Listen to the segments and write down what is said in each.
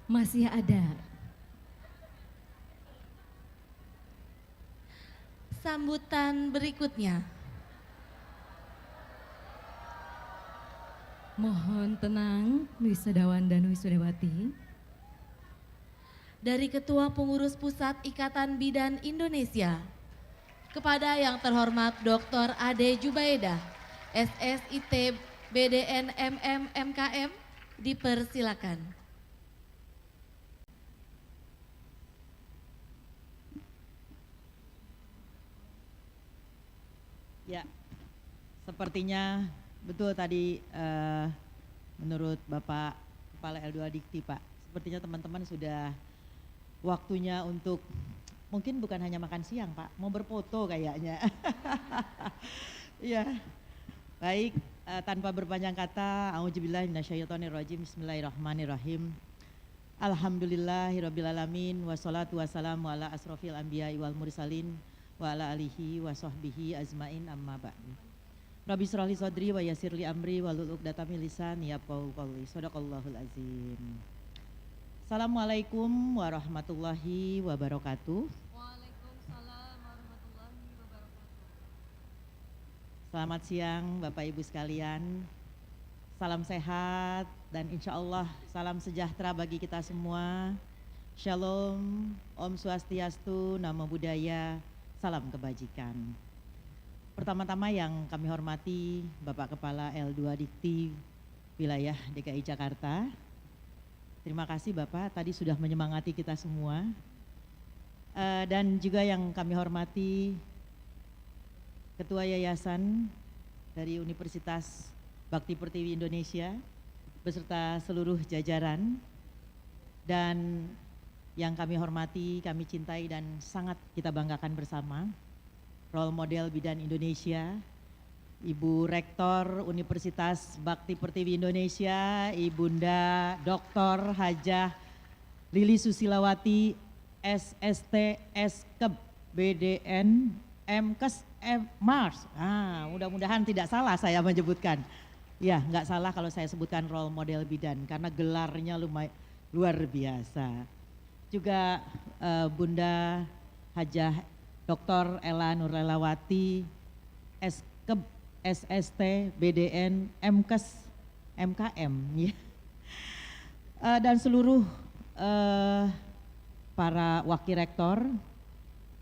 Masih ada. Sambutan berikutnya. Mohon tenang wisudawan dan wisudawati. Dari Ketua Pengurus Pusat Ikatan Bidan Indonesia, kepada yang terhormat Dr. Ade Jubaedah, SSIT BDN MKM, dipersilakan. Ya, sepertinya betul tadi menurut Bapak Kepala L2 Dikti Pak, sepertinya teman-teman sudah waktunya untuk mungkin bukan hanya makan siang Pak, mau berfoto kayaknya. Ya, baik, tanpa berpanjang kata, a'udzubillahi minasyaitonirrajim, bismillahirrahmanirrahim. Alhamdulillahirrabbilalamin, wassalatu wassalamu ala asrofil anbiya wal mursalin wa ala alihi wa sahbihi azmain amma ba'du. Rabbi shrahli sadri wa yassirli amri wahlul 'uqdatam min lisani yafqahu qawli. Shadaqallahul azim. Assalamualaikum warahmatullahi wabarakatuh. Waalaikumsalam warahmatullahi wabarakatuh. Selamat siang Bapak Ibu sekalian. Salam sehat dan insya Allah salam sejahtera bagi kita semua. Shalom, Om Swastiastu, Namo Buddhaya, salam kebajikan. Pertama-tama yang kami hormati Bapak Kepala L2 Dikti Wilayah DKI Jakarta. Terima kasih Bapak tadi sudah menyemangati kita semua. Dan juga yang kami hormati Ketua Yayasan dari Universitas Bakti Pertiwi Indonesia beserta seluruh jajaran, dan yang kami hormati, kami cintai dan sangat kita banggakan bersama, role model bidan Indonesia, Ibu Rektor Universitas Bakti Pertiwi Indonesia, Ibunda Dr. Hajah Lili Susilawati, SST Eskep BDN MKes Mars. Mudah-mudahan tidak salah saya menyebutkan. Ya, nggak salah kalau saya sebutkan role model bidan karena gelarnya luar biasa. Juga Bunda Hajah Dr. Ella Nurlelawati, Eskep SST BDN MKes MKM ya. Dan seluruh para wakil rektor,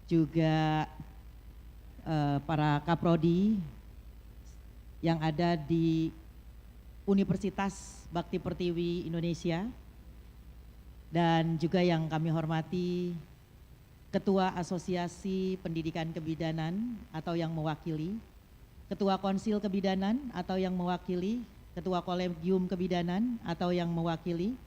juga para kaprodi yang ada di Universitas Bakti Pertiwi Indonesia, dan juga yang kami hormati Ketua Asosiasi Pendidikan Kebidanan atau yang mewakili, Ketua Konsil Kebidanan atau yang mewakili, Ketua Kolegium Kebidanan atau yang mewakili,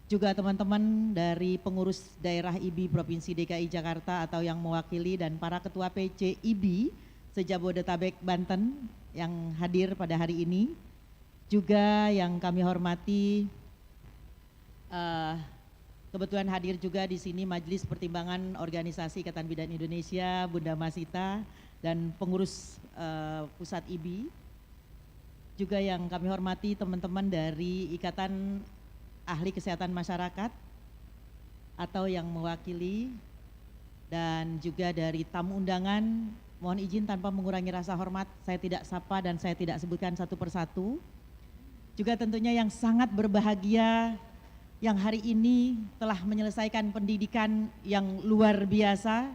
juga teman-teman dari pengurus daerah IBI Provinsi DKI Jakarta atau yang mewakili, dan para Ketua PC IBI se-Jabodetabek Banten yang hadir pada hari ini. Juga yang kami hormati, kebetulan hadir juga di sini Majelis Pertimbangan Organisasi Ikatan Bidan Indonesia, Bunda Masita, dan pengurus pusat IBI. Juga yang kami hormati teman-teman dari Ikatan Ahli Kesehatan Masyarakat atau yang mewakili, dan juga dari tamu undangan. Mohon izin tanpa mengurangi rasa hormat, saya tidak sapa dan saya tidak sebutkan satu persatu. Juga tentunya yang sangat berbahagia yang hari ini telah menyelesaikan pendidikan yang luar biasa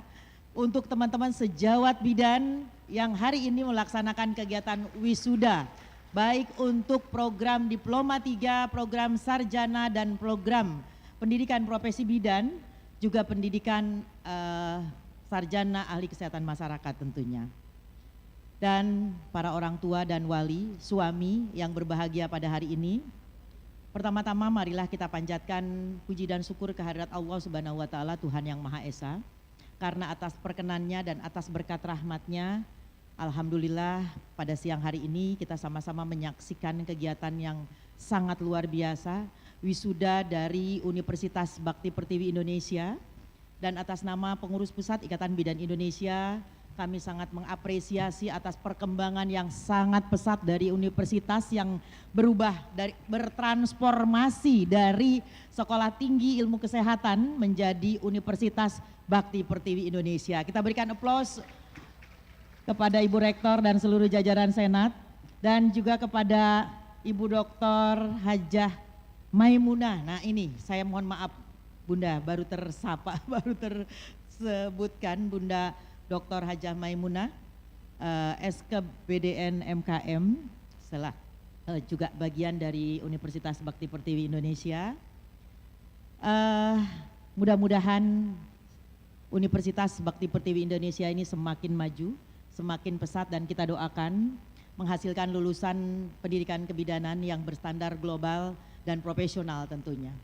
untuk teman-teman sejawat bidan yang hari ini melaksanakan kegiatan wisuda, baik untuk program Diploma 3, program Sarjana, dan program pendidikan profesi bidan, juga pendidikan Sarjana Ahli Kesehatan Masyarakat tentunya. Dan para orang tua dan wali, suami yang berbahagia pada hari ini. Pertama-tama marilah kita panjatkan puji dan syukur kehadirat Allah Subhanahu wa taala, Tuhan yang Maha Esa, karena atas perkenannya dan atas berkat rahmatnya, alhamdulillah pada siang hari ini kita sama-sama menyaksikan kegiatan yang sangat luar biasa, wisuda dari Universitas Bakti Pertiwi Indonesia, dan atas nama pengurus pusat Ikatan Bidan Indonesia, kami sangat mengapresiasi atas perkembangan yang sangat pesat dari universitas yang bertransformasi dari Sekolah Tinggi Ilmu Kesehatan menjadi Universitas Bakti Pertiwi Indonesia. Kita berikan aplaus kepada Ibu Rektor dan seluruh jajaran Senat dan juga kepada Ibu Dr. Hajah Maimunah. Nah ini saya mohon maaf Bunda baru tersapa, baru tersebutkan Bunda Dr. Hajah Maimunah, SK BDN MKM, setelah juga bagian dari Universitas Bakti Pertiwi Indonesia. Mudah-mudahan Universitas Bakti Pertiwi Indonesia ini semakin maju, semakin pesat dan kita doakan menghasilkan lulusan pendidikan kebidanan yang berstandar global dan profesional tentunya.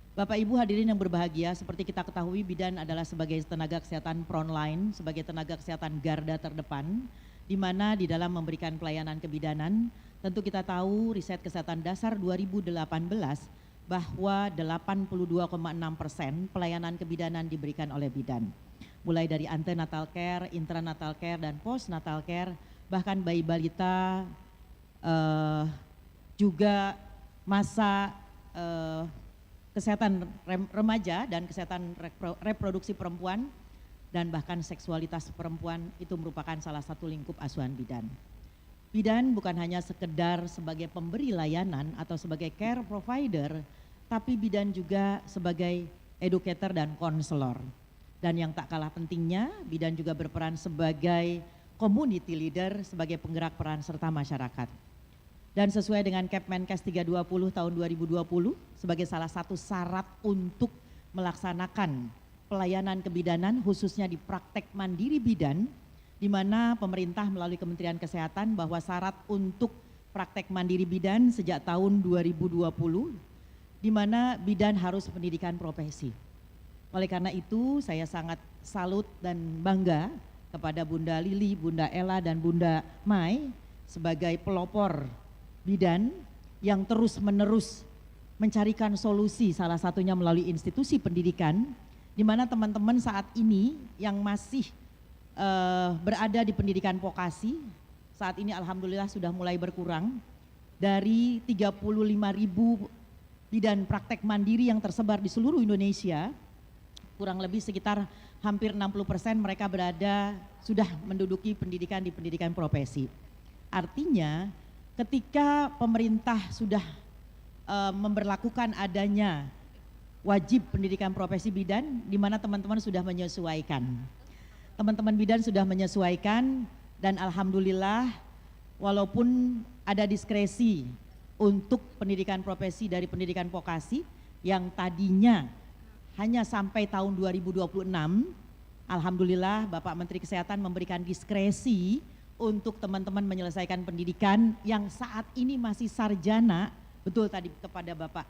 Bapak Ibu hadirin yang berbahagia, seperti kita ketahui bidan adalah sebagai tenaga kesehatan frontline, sebagai tenaga kesehatan garda terdepan, di mana di dalam memberikan pelayanan kebidanan, tentu kita tahu riset kesehatan dasar 2018 bahwa 82,6% pelayanan kebidanan diberikan oleh bidan. Mulai dari antenatal care, intranatal care, dan postnatal care, bahkan bayi balita, juga masa kesehatan remaja dan kesehatan reproduksi perempuan dan bahkan seksualitas perempuan itu merupakan salah satu lingkup asuhan bidan. Bidan bukan hanya sekedar sebagai pemberi layanan atau sebagai care provider, tapi bidan juga sebagai educator dan konselor. Dan yang tak kalah pentingnya, bidan juga berperan sebagai community leader, sebagai penggerak peran serta masyarakat. Dan sesuai dengan Kepmenkes 320 tahun 2020 sebagai salah satu syarat untuk melaksanakan pelayanan kebidanan khususnya di praktek mandiri bidan, di mana pemerintah melalui Kementerian Kesehatan bahwa syarat untuk praktek mandiri bidan sejak tahun 2020 di mana bidan harus pendidikan profesi. Oleh karena itu saya sangat salut dan bangga kepada Bunda Lili, Bunda Ella dan Bunda Mai sebagai pelopor bidan yang terus-menerus mencarikan solusi, salah satunya melalui institusi pendidikan, di mana teman-teman saat ini yang masih berada di pendidikan vokasi, saat ini alhamdulillah sudah mulai berkurang dari 35.000 bidan praktek mandiri yang tersebar di seluruh Indonesia, kurang lebih sekitar hampir 60% mereka sudah menduduki pendidikan di pendidikan profesi. Artinya ketika pemerintah sudah memberlakukan adanya wajib pendidikan profesi bidan, di mana teman-teman sudah menyesuaikan. Teman-teman bidan sudah menyesuaikan dan alhamdulillah walaupun ada diskresi untuk pendidikan profesi dari pendidikan vokasi yang tadinya hanya sampai tahun 2026, alhamdulillah Bapak Menteri Kesehatan memberikan diskresi untuk teman-teman menyelesaikan pendidikan yang saat ini masih sarjana. Betul tadi kepada Bapak,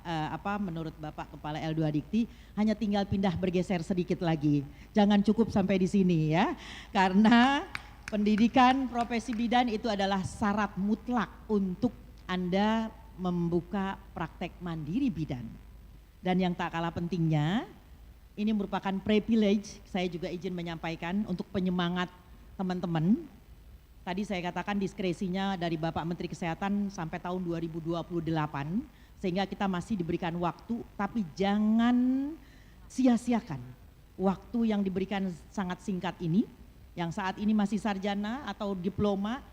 menurut Bapak Kepala L2 Dikti hanya tinggal pindah bergeser sedikit lagi. Jangan cukup sampai di sini ya, karena pendidikan profesi bidan itu adalah syarat mutlak untuk Anda membuka praktek mandiri bidan. Dan yang tak kalah pentingnya, ini merupakan privilege, saya juga izin menyampaikan untuk penyemangat teman-teman. Tadi saya katakan diskresinya dari Bapak Menteri Kesehatan sampai tahun 2028, sehingga kita masih diberikan waktu, tapi jangan sia-siakan waktu yang diberikan sangat singkat ini, yang saat ini masih sarjana atau diploma,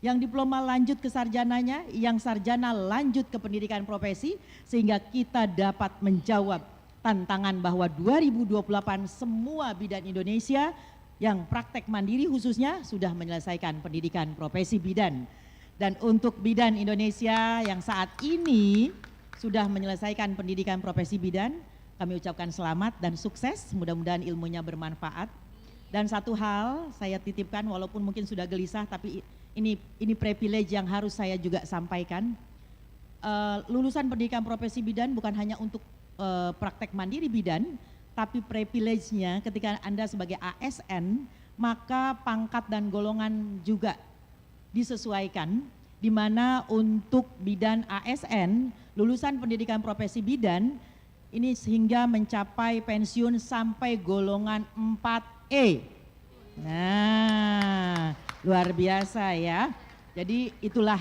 yang diploma lanjut ke sarjananya, yang sarjana lanjut ke pendidikan profesi, sehingga kita dapat menjawab tantangan bahwa 2028 semua bidan Indonesia yang praktek mandiri khususnya sudah menyelesaikan pendidikan profesi bidan. Dan untuk bidan Indonesia yang saat ini sudah menyelesaikan pendidikan profesi bidan, kami ucapkan selamat dan sukses, mudah-mudahan ilmunya bermanfaat. Dan satu hal saya titipkan walaupun mungkin sudah gelisah, tapi ini privilege yang harus saya juga sampaikan. Lulusan pendidikan profesi bidan bukan hanya untuk praktek mandiri bidan, tapi privilege-nya ketika Anda sebagai ASN, maka pangkat dan golongan juga disesuaikan, di mana untuk bidan ASN, lulusan pendidikan profesi bidan, ini sehingga mencapai pensiun sampai golongan 4E. Nah, luar biasa ya. Jadi itulah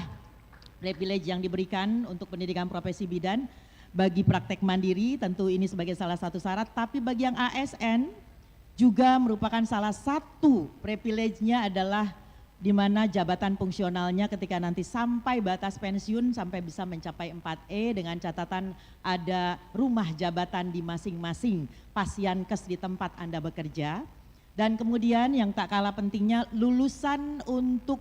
privilege yang diberikan untuk pendidikan profesi bidan bagi praktek mandiri, tentu ini sebagai salah satu syarat, tapi bagi yang ASN juga merupakan salah satu privilege-nya adalah di mana jabatan fungsionalnya ketika nanti sampai batas pensiun sampai bisa mencapai 4E dengan catatan ada rumah jabatan di masing-masing pasienkes di tempat Anda bekerja. Dan kemudian yang tak kalah pentingnya lulusan untuk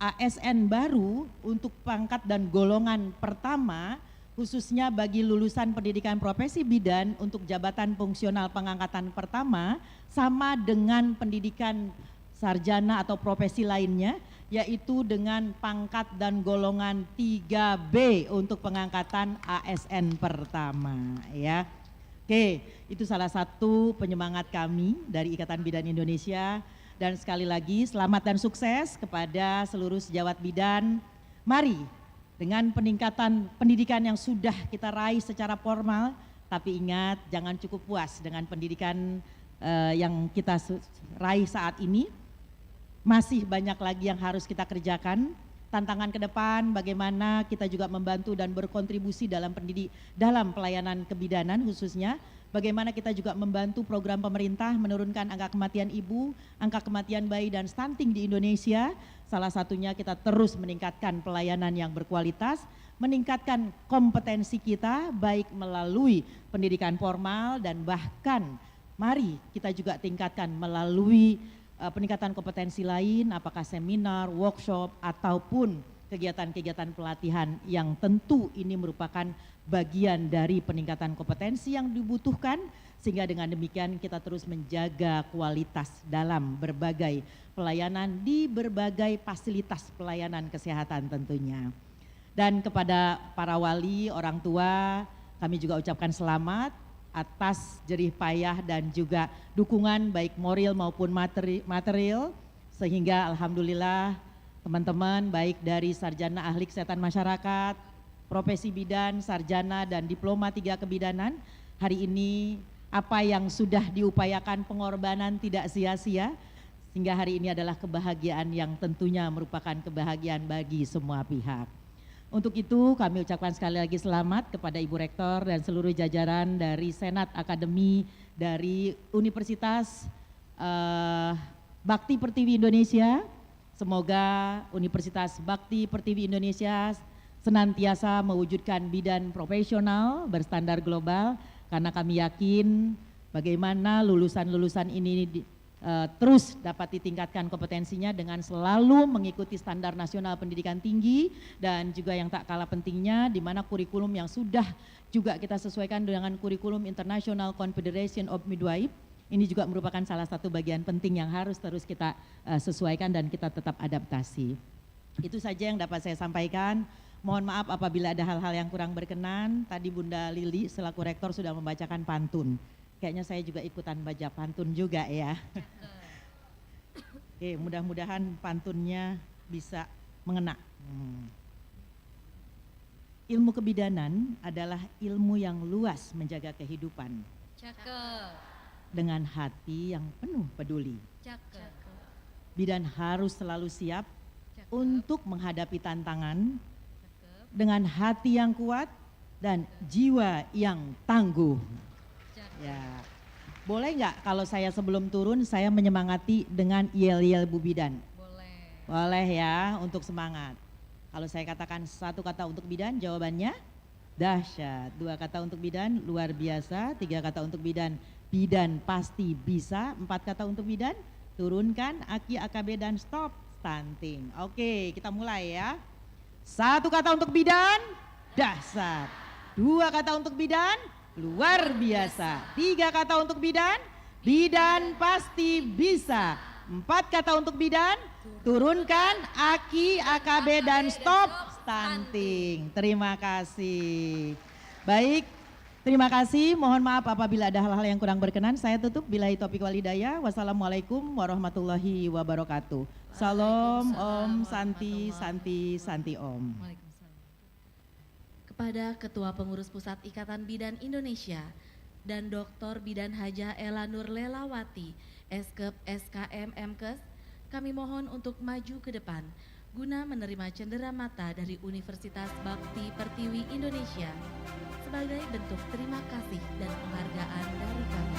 ASN baru untuk pangkat dan golongan pertama khususnya bagi lulusan pendidikan profesi bidan untuk jabatan fungsional pengangkatan pertama sama dengan pendidikan sarjana atau profesi lainnya yaitu dengan pangkat dan golongan 3B untuk pengangkatan ASN pertama ya. Oke, itu salah satu penyemangat kami dari Ikatan Bidan Indonesia dan sekali lagi selamat dan sukses kepada seluruh sejawat bidan. Mari dengan peningkatan pendidikan yang sudah kita raih secara formal, tapi ingat jangan cukup puas dengan pendidikan yang kita raih saat ini. Masih banyak lagi yang harus kita kerjakan. Tantangan ke depan bagaimana kita juga membantu dan berkontribusi dalam pelayanan kebidanan khususnya. Bagaimana kita juga membantu program pemerintah menurunkan angka kematian ibu, angka kematian bayi dan stunting di Indonesia. Salah satunya kita terus meningkatkan pelayanan yang berkualitas, meningkatkan kompetensi kita baik melalui pendidikan formal dan bahkan mari kita juga tingkatkan melalui peningkatan kompetensi lain, apakah seminar, workshop, ataupun kegiatan-kegiatan pelatihan yang tentu ini merupakan bagian dari peningkatan kompetensi yang dibutuhkan sehingga dengan demikian kita terus menjaga kualitas dalam berbagai pelayanan di berbagai fasilitas pelayanan kesehatan tentunya. Dan kepada para wali, orang tua, kami juga ucapkan selamat atas jerih payah dan juga dukungan baik moral maupun material sehingga alhamdulillah teman-teman baik dari sarjana ahli kesehatan masyarakat, profesi bidan, sarjana dan diploma 3 kebidanan hari ini apa yang sudah diupayakan pengorbanan tidak sia-sia sehingga hari ini adalah kebahagiaan yang tentunya merupakan kebahagiaan bagi semua pihak. Untuk itu kami ucapkan sekali lagi selamat kepada Ibu Rektor dan seluruh jajaran dari Senat Akademi dari Universitas Bakti Pertiwi Indonesia. Semoga Universitas Bakti Pertiwi Indonesia senantiasa mewujudkan bidan profesional berstandar global karena kami yakin bagaimana lulusan-lulusan ini terus dapat ditingkatkan kompetensinya dengan selalu mengikuti standar nasional pendidikan tinggi dan juga yang tak kalah pentingnya di mana kurikulum yang sudah juga kita sesuaikan dengan kurikulum International Confederation of Midwife ini juga merupakan salah satu bagian penting yang harus terus kita sesuaikan dan kita tetap adaptasi. Itu saja yang dapat saya sampaikan. Mohon maaf apabila ada hal-hal yang kurang berkenan. Tadi Bunda Lili selaku rektor sudah membacakan pantun. Kayaknya saya juga ikutan baca pantun juga ya. Oke, mudah-mudahan pantunnya bisa mengena. Ilmu kebidanan adalah ilmu yang luas menjaga kehidupan. Cakep. Dengan hati yang penuh peduli. Cakep. Bidan harus selalu siap Cakep. untuk menghadapi tantangan Cakep. dengan hati yang kuat dan jiwa yang tangguh. Ya, boleh nggak kalau saya sebelum turun saya menyemangati dengan yel-yel Bu Bidan? Boleh. Boleh ya untuk semangat. Kalau saya katakan 1 kata untuk bidan jawabannya dahsyat. 2 kata untuk bidan luar biasa. 3 kata untuk bidan bidan pasti bisa. 4 kata untuk bidan turunkan AKI, AKB dan stop stunting. Oke kita mulai ya. 1 kata untuk bidan dahsyat. 2 kata untuk bidan luar biasa. 3 kata untuk bidan, bidan pasti bisa. 4 kata untuk bidan, turunkan AKI, AKB dan stop stunting. Terima kasih. Baik, terima kasih. Mohon maaf apabila ada hal-hal yang kurang berkenan. Saya tutup. Billahi taufiq wal hidayah. Wassalamualaikum warahmatullahi wabarakatuh. Salam, Om, Santi, Santi, Santi Om. Kepada Ketua Pengurus Pusat Ikatan Bidan Indonesia, dan Dr. Bidan Hajah Ela Nur Lelawati, Eskep SKM Mkes, kami mohon untuk maju ke depan guna menerima cenderamata dari Universitas Bakti Pertiwi Indonesia sebagai bentuk terima kasih dan penghargaan dari kami.